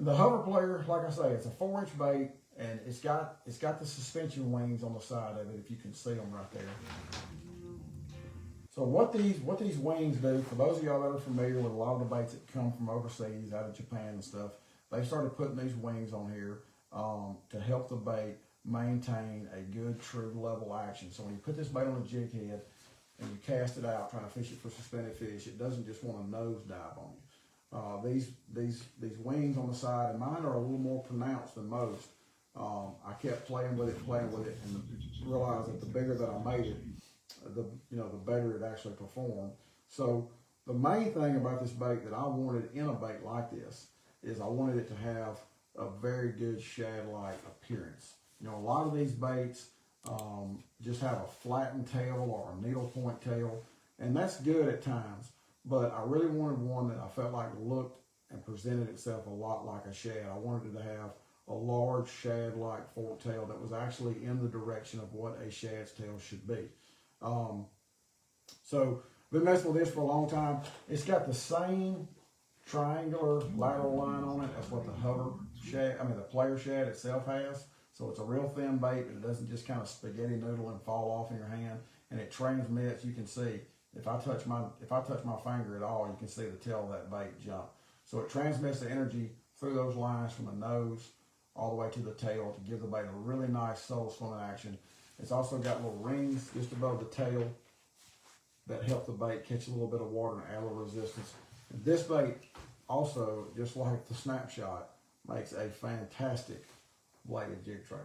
the hover player, like I say, it's a 4-inch bait, and it's got the suspension wings on the side of it. If you can see them right there. So what these wings do, for those of y'all that are familiar with a lot of the baits that come from overseas, out of Japan and stuff, they started putting these wings on here to help the bait maintain a good, true level action. So when you put this bait on a jig head and you cast it out, trying to fish it for suspended fish, it doesn't just want to nose dive on you. These wings on the side, and mine are a little more pronounced than most. I kept playing with it, and realized that the bigger that I made it, the better it actually performed. So the main thing about this bait that I wanted in a bait like this is I wanted it to have a very good shad-like appearance. You know, a lot of these baits just have a flattened tail or a needle point tail, and that's good at times, but I really wanted one that I felt like looked and presented itself a lot like a shad. I wanted it to have a large shad-like fork tail that was actually in the direction of what a shad's tail should be. So been messing with this for a long time. It's got the same triangular lateral line on it as what the hover shad, the player shad itself has. So it's a real thin bait, but it doesn't just kind of spaghetti noodle and fall off in your hand. And it transmits. You can see if I touch my finger at all, you can see the tail of that bait jump. So it transmits the energy through those lines from the nose all the way to the tail to give the bait a really nice subtle swimming action. It's also got little rings just above the tail that help the bait catch a little bit of water and add a little resistance. And this bait also, just like the Snapshot, makes a fantastic bladed jig trailer.